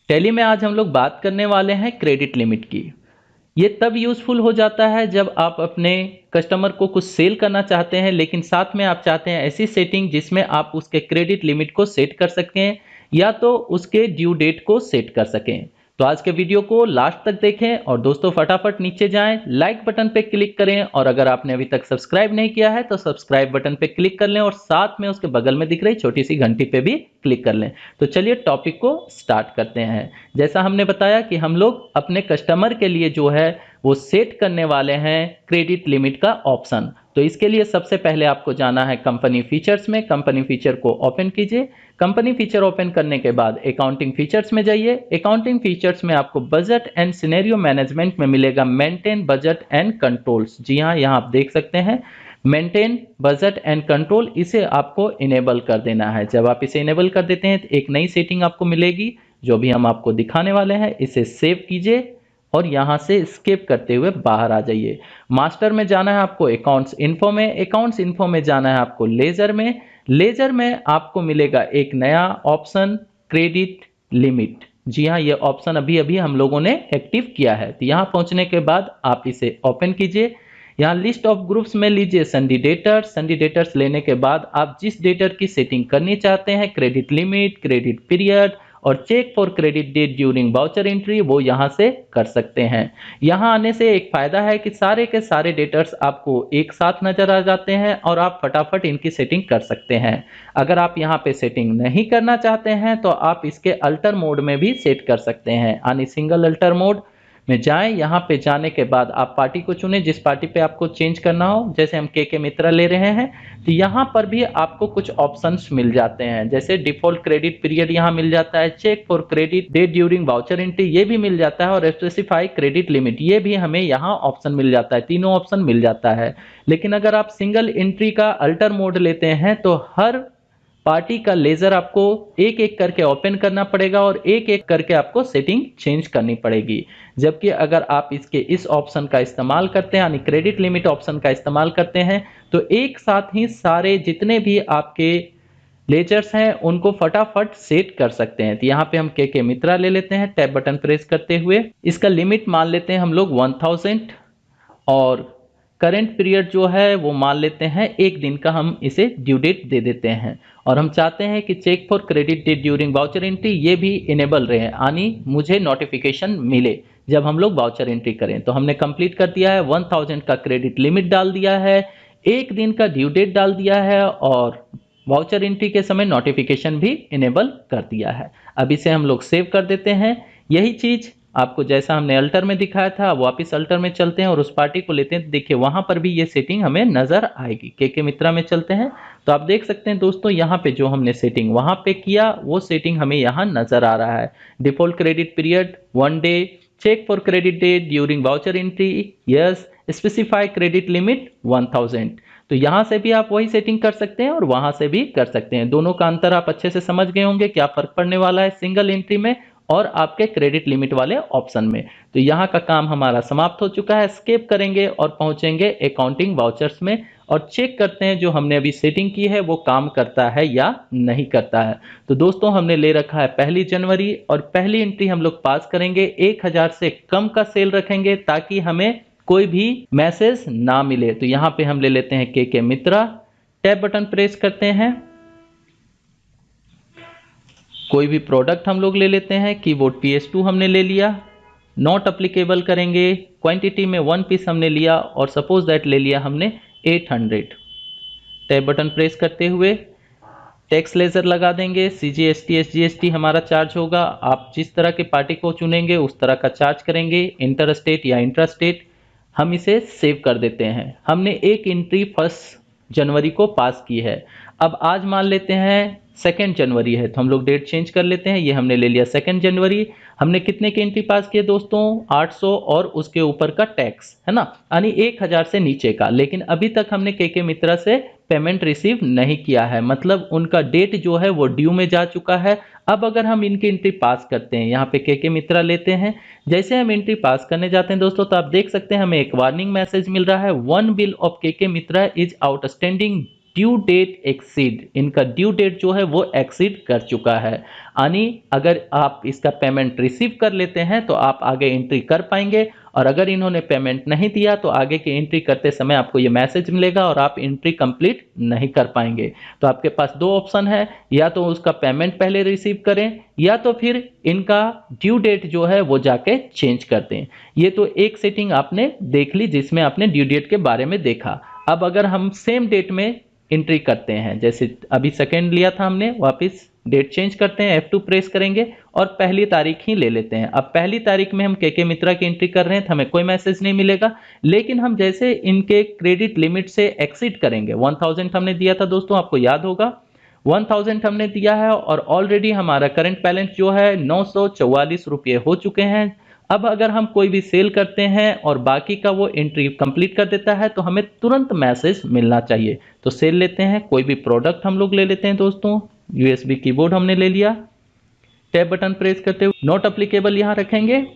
Tally में आज हम लोग बात करने वाले हैं क्रेडिट लिमिट की। ये तब यूज़फुल हो जाता है जब आप अपने कस्टमर को कुछ सेल करना चाहते हैं, लेकिन साथ में आप चाहते हैं ऐसी सेटिंग जिसमें आप उसके क्रेडिट लिमिट को सेट कर सकें या तो उसके ड्यू डेट को सेट कर सकें। तो आज के वीडियो को लास्ट तक देखें और दोस्तों फटाफट नीचे जाएं, लाइक बटन पे क्लिक करें और अगर आपने अभी तक सब्सक्राइब नहीं किया है तो सब्सक्राइब बटन पे क्लिक कर लें और साथ में उसके बगल में दिख रही छोटी सी घंटी पे भी क्लिक कर लें। तो चलिए टॉपिक को स्टार्ट करते हैं। जैसा हमने बताया कि हम लोग अपने कस्टमर के लिए जो है वो सेट करने वाले हैं क्रेडिट लिमिट का ऑप्शन। तो इसके लिए सबसे पहले आपको जाना है कंपनी फीचर्स में। कंपनी फीचर को ओपन कीजिए। कंपनी फीचर ओपन करने के बाद अकाउंटिंग फीचर्स में जाइए। अकाउंटिंग फीचर्स में आपको बजट एंड सिनेरियो मैनेजमेंट में मिलेगा मेंटेन बजट एंड कंट्रोल्स। जी हाँ, यहाँ आप देख सकते हैं मेंटेन बजट एंड कंट्रोल, इसे आपको इनेबल कर देना है। जब आप इसे इनेबल कर देते हैं तो एक नई सेटिंग आपको मिलेगी जो भी हम आपको दिखाने वाले हैं। इसे सेव कीजिए और यहां से स्किप करते हुए बाहर आ जाइए। मास्टर में जाना है आपको अकाउंट्स इन्फो में। अकाउंट्स इन्फो में जाना है आपको लेजर में। लेजर में आपको मिलेगा एक नया ऑप्शन क्रेडिट लिमिट। जी हाँ, ये ऑप्शन अभी अभी हम लोगों ने एक्टिव किया है। तो यहाँ पहुंचने के बाद आप इसे ओपन कीजिए। यहाँ लिस्ट ऑफ ग्रुप्स में लीजिए संडी डेटर्स। संडी डेटर्स लेने के बाद आप जिस डेटर की सेटिंग करनी चाहते हैं, क्रेडिट लिमिट, क्रेडिट पीरियड और check for credit date during voucher entry, वो यहां से कर सकते हैं। यहां आने से एक फायदा है कि सारे के सारे डेटर्स आपको एक साथ नजर आ जाते हैं और आप फटाफट इनकी सेटिंग कर सकते हैं। अगर आप यहां पे सेटिंग नहीं करना चाहते हैं तो आप इसके अल्टर मोड में भी सेट कर सकते हैं। यानी सिंगल अल्टर मोड में जाएं। यहाँ पे जाने के बाद आप पार्टी को चुनें जिस पार्टी पे आपको चेंज करना हो। जैसे हम के मित्रा ले रहे हैं तो यहाँ पर भी आपको कुछ ऑप्शंस मिल जाते हैं, जैसे डिफॉल्ट क्रेडिट पीरियड यहाँ मिल जाता है, check for credit date during voucher entry ये भी मिल जाता है और स्पेसिफाई क्रेडिट लिमिट ये भी हमें यहाँ ऑप्शन मिल जाता है। तीनों ऑप्शन मिल जाता है। लेकिन अगर आप सिंगल एंट्री का अल्टर मोड लेते हैं तो हर पार्टी का लेजर आपको एक एक करके ओपन करना पड़ेगा और एक एक करके आपको सेटिंग चेंज करनी पड़ेगी। जबकि अगर आप इसके इस ऑप्शन का इस्तेमाल करते हैं यानी क्रेडिट लिमिट ऑप्शन का इस्तेमाल करते हैं तो एक साथ ही सारे जितने भी आपके लेजर्स हैं उनको फटाफट सेट कर सकते हैं। तो यहाँ पे हम के मित्रा ले लेते हैं, टैब बटन प्रेस करते हुए इसका लिमिट मान लेते हैं हम लोग 1000 और करंट पीरियड जो है वो मान लेते हैं एक दिन का, हम इसे ड्यू डेट दे देते हैं। और हम चाहते हैं कि check for credit date during voucher entry ये भी इनेबल रहे, यानी मुझे नोटिफिकेशन मिले जब हम लोग वाउचर एंट्री करें। तो हमने कंप्लीट कर दिया है, 1000 का क्रेडिट लिमिट डाल दिया है, एक दिन का ड्यू डेट डाल दिया है और वाउचर एंट्री के समय नोटिफिकेशन भी इनेबल कर दिया है। अब इसे हम लोग सेव कर देते हैं। यही चीज आपको जैसा हमने अल्टर में दिखाया था वापस अल्टर में चलते हैं और उस पार्टी को लेते हैं। देखिए वहां पर भी ये सेटिंग हमें नजर आएगी। के मित्रा में चलते हैं तो आप देख सकते हैं दोस्तों यहाँ पे जो हमने सेटिंग वहां पे किया वो सेटिंग हमें यहाँ नजर आ रहा है। Default credit period 1 day, check for credit date during voucher entry yes, specify credit limit 1000। तो यहां से भी आप वही सेटिंग कर सकते हैं और वहां से भी कर सकते हैं। दोनों का अंतर आप अच्छे से समझ गए होंगे, क्या फर्क पड़ने वाला है सिंगल एंट्री में और आपके क्रेडिट लिमिट वाले ऑप्शन में। तो यहाँ का काम हमारा समाप्त हो चुका है। स्किप करेंगे और पहुंचेंगे अकाउंटिंग वाउचर्स में और चेक करते हैं जो हमने अभी सेटिंग की है वो काम करता है या नहीं करता है। तो दोस्तों हमने ले रखा है 1 जनवरी और पहली एंट्री हम लोग पास करेंगे 1000 से कम का सेल रखेंगे ताकि हमें कोई भी मैसेज ना मिले। तो यहाँ पे हम ले लेते हैं के मित्रा, टैब बटन प्रेस करते हैं, कोई भी प्रोडक्ट हम लोग ले लेते हैं, कीबोर्ड PS2 हमने ले लिया, नॉट अप्लीकेबल करेंगे, क्वांटिटी में 1 पीस हमने लिया और सपोज दैट ले लिया हमने 800। टैब बटन प्रेस करते हुए टैक्स लेजर लगा देंगे, CGST SGST हमारा चार्ज होगा। आप जिस तरह के पार्टी को चुनेंगे उस तरह का चार्ज करेंगे, इंटर स्टेट या इंट्रा स्टेट। हम इसे सेव कर देते हैं। हमने एक एंट्री 1 जनवरी को पास की है। अब आज मान लेते हैं 2 जनवरी है तो हम लोग डेट चेंज कर लेते हैं। ये हमने ले लिया 2 जनवरी। हमने कितने की एंट्री पास किए दोस्तों? 800 और उसके ऊपर का टैक्स है ना, यानी 1000 से नीचे का। लेकिन अभी तक हमने के मित्रा से पेमेंट रिसीव नहीं किया है, मतलब उनका डेट जो है वो ड्यू में जा चुका है। अब अगर हम इनकी एंट्री पास करते हैं, यहाँ पे के मित्रा लेते हैं, जैसे हम एंट्री पास करने जाते हैं दोस्तों तो आप देख सकते हैं हमें एक वार्निंग मैसेज मिल रहा है, 1 bill of K Mitra is outstanding due date exceed, इनका ड्यू डेट जो है वो एक्सीड कर चुका है। यानी अगर आप इसका पेमेंट रिसीव कर लेते हैं तो आप आगे एंट्री कर पाएंगे, और अगर इन्होंने पेमेंट नहीं दिया तो आगे की एंट्री करते समय आपको ये मैसेज मिलेगा और आप एंट्री कंप्लीट नहीं कर पाएंगे। तो आपके पास दो ऑप्शन है, या तो उसका पेमेंट पहले रिसीव करें या तो फिर इनका ड्यू डेट जो है वो जाके चेंज कर दें। ये तो एक सेटिंग आपने देख ली जिसमें आपने ड्यू डेट के बारे में देखा। अब अगर हम सेम डेट में एंट्री करते हैं, जैसे अभी सेकेंड लिया था हमने, वापस डेट चेंज करते हैं, F2 प्रेस करेंगे और पहली तारीख ही ले लेते हैं। अब पहली तारीख में हम के मित्रा की एंट्री कर रहे हैं तो हमें कोई मैसेज नहीं मिलेगा, लेकिन हम जैसे इनके क्रेडिट लिमिट से एक्सीड करेंगे, 1000 हमने दिया था दोस्तों, आपको याद होगा 1000 हमने दिया है और ऑलरेडी हमारा करंट बैलेंस जो है 944 रुपये हो चुके हैं। अब अगर हम कोई भी सेल करते हैं और बाकी का वो एंट्री कंप्लीट कर देता है तो हमें तुरंत मैसेज मिलना चाहिए। तो सेल लेते हैं, कोई भी प्रोडक्ट हम लोग ले लेते हैं दोस्तों, USB कीबोर्ड हमने ले लिया, टैब बटन प्रेस करते हुए नॉट अप्लीकेबल यहां रखेंगे।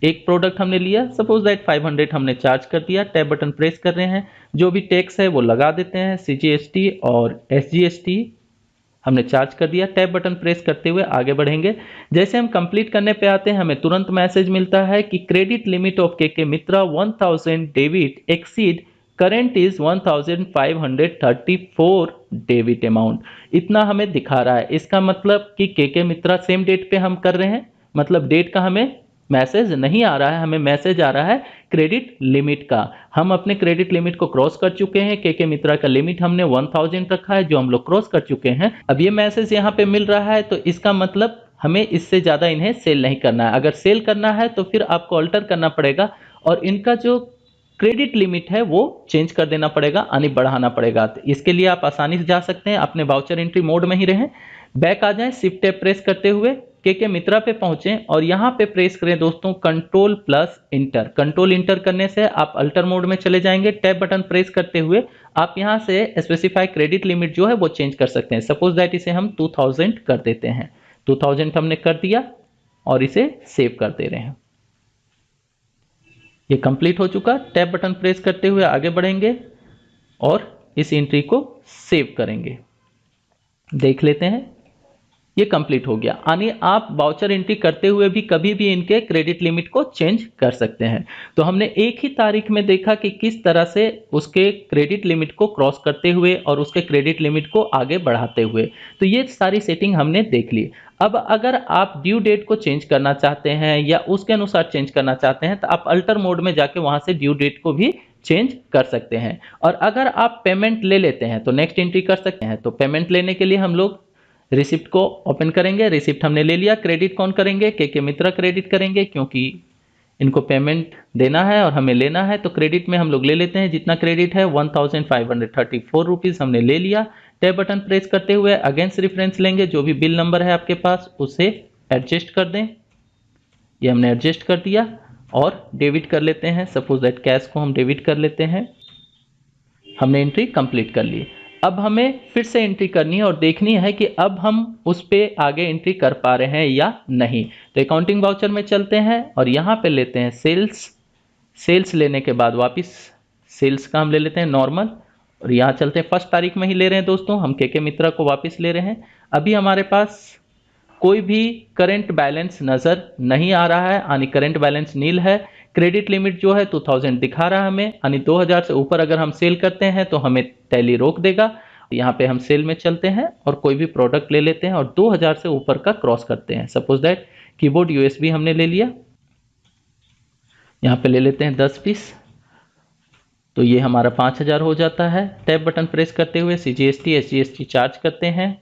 एक प्रोडक्ट हमने लिया, सपोज दैट 500 हमने चार्ज कर दिया, टैब बटन प्रेस कर रहे हैं, जो भी टैक्स है वो लगा देते हैं, CGST और SGST हमने चार्ज कर दिया, टैब बटन प्रेस करते हुए आगे बढ़ेंगे। जैसे हम कंप्लीट करने पे आते हैं हमें तुरंत मैसेज मिलता है कि credit limit of K Mitra 1000 debit exceed current is 1534 debit amount, इतना हमें दिखा रहा है। इसका मतलब कि के मित्रा सेम डेट पे हम कर रहे हैं, मतलब डेट का हमें मैसेज नहीं आ रहा है, हमें मैसेज आ रहा है क्रेडिट लिमिट का। हम अपने क्रेडिट लिमिट को क्रॉस कर चुके हैं, के मित्रा का लिमिट हमने 1000 रखा है जो हम लोग क्रॉस कर चुके हैं। अब ये मैसेज यहाँ पे मिल रहा है तो इसका मतलब हमें इससे ज्यादा इन्हें सेल नहीं करना है। अगर सेल करना है तो फिर आपको अल्टर करना पड़ेगा और इनका जो क्रेडिट लिमिट है वो चेंज कर देना पड़ेगा, यानी बढ़ाना पड़ेगा। तो इसके लिए आप आसानी से जा सकते हैं, अपने वाउचर एंट्री मोड में ही रहें, बैक आ जाएं, शिफ्ट टैब प्रेस करते हुए के मित्रा पे पहुंचें और यहां पे प्रेस करें दोस्तों control plus inter. Control inter करने से आप अल्टर मोड में चले जाएंगे। टैब बटन प्रेस करते हुए आप यहां से स्पेसिफाई क्रेडिट लिमिट जो है वो चेंज कर सकते हैं। सपोज दैट इसे हम 2000 कर देते हैं, 2000 हमने कर दिया और इसे सेव कर दे रहे हैं। ये कंप्लीट हो चुका। टैब बटन प्रेस करते हुए आगे बढ़ेंगे और इस एंट्री को सेव करेंगे। देख लेते हैं, ये कंप्लीट हो गया। यानी आप वाउचर एंट्री करते हुए भी कभी भी इनके क्रेडिट लिमिट को चेंज कर सकते हैं। तो हमने एक ही तारीख में देखा कि किस तरह से उसके क्रेडिट लिमिट को क्रॉस करते हुए और उसके क्रेडिट लिमिट को आगे बढ़ाते हुए, तो ये सारी सेटिंग हमने देख ली। अब अगर आप ड्यू डेट को चेंज करना चाहते हैं या उसके अनुसार चेंज करना चाहते हैं तो आप अल्टर मोड में जाके वहां से ड्यू डेट को भी चेंज कर सकते हैं। और अगर आप पेमेंट ले लेते हैं तो नेक्स्ट एंट्री कर सकते हैं। तो पेमेंट लेने के लिए हम लोग रिसिप्ट को ओपन करेंगे। रिसिप्ट हमने ले लिया। क्रेडिट कौन करेंगे? के मित्रा क्रेडिट करेंगे क्योंकि इनको पेमेंट देना है और हमें लेना है। तो क्रेडिट में हम लोग ले लेते हैं जितना क्रेडिट है 1534 रुपीज हमने ले लिया। टैब बटन प्रेस करते हुए अगेंस्ट रेफरेंस लेंगे, जो भी बिल नंबर है आपके पास उसे एडजस्ट कर दें। ये हमने एडजस्ट कर दिया और डेबिट कर लेते हैं। सपोज दैट कैश को हम डेबिट कर लेते हैं। हमने एंट्री कंप्लीट कर ली। अब हमें फिर से एंट्री करनी है और देखनी है कि अब हम उस पर आगे एंट्री कर पा रहे हैं या नहीं। तो अकाउंटिंग वाउचर में चलते हैं और यहाँ पे लेते हैं सेल्स। सेल्स लेने के बाद वापस सेल्स का हम ले लेते हैं नॉर्मल और यहाँ चलते हैं फर्स्ट तारीख में ही ले रहे हैं दोस्तों, हम के मित्रा को वापस ले रहे हैं। अभी हमारे पास कोई भी करंट बैलेंस नज़र नहीं आ रहा है, यानी करंट बैलेंस नील है। क्रेडिट लिमिट जो है 2000 दिखा रहा है हमें, यानी 2000 से ऊपर अगर हम सेल करते हैं तो हमें टैली रोक देगा। यहाँ पे हम सेल में चलते हैं और कोई भी प्रोडक्ट ले लेते हैं और 2000 से ऊपर का क्रॉस करते हैं। सपोज दैट कीबोर्ड USB हमने ले लिया, यहाँ पे ले लेते हैं 10 पीस, तो ये हमारा 5000 हो जाता है। टैब बटन प्रेस करते हुए CGST SGST चार्ज करते हैं।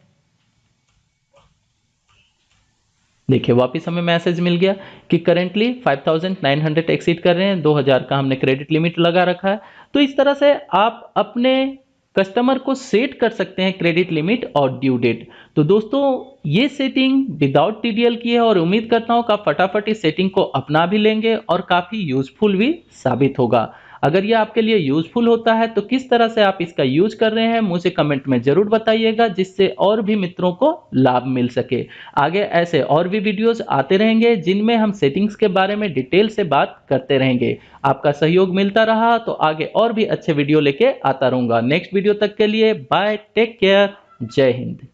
देखिए वापस हमें मैसेज मिल गया कि करेंटली 5900 एक्सीड कर रहे हैं, 2000 का हमने क्रेडिट लिमिट लगा रखा है। तो इस तरह से आप अपने कस्टमर को सेट कर सकते हैं क्रेडिट लिमिट और ड्यू डेट। तो दोस्तों ये सेटिंग विदाउट TDL की है और उम्मीद करता हूं कि आप फटाफट इस सेटिंग को अपना भी लेंगे और काफी यूजफुल भी साबित होगा। अगर ये आपके लिए यूजफुल होता है तो किस तरह से आप इसका यूज कर रहे हैं मुझे कमेंट में जरूर बताइएगा, जिससे और भी मित्रों को लाभ मिल सके। आगे ऐसे और भी वीडियोस आते रहेंगे जिनमें हम सेटिंग्स के बारे में डिटेल से बात करते रहेंगे। आपका सहयोग मिलता रहा तो आगे और भी अच्छे वीडियो लेके आता रहूंगा। नेक्स्ट वीडियो तक के लिए बाय, टेक केयर, जय हिंद।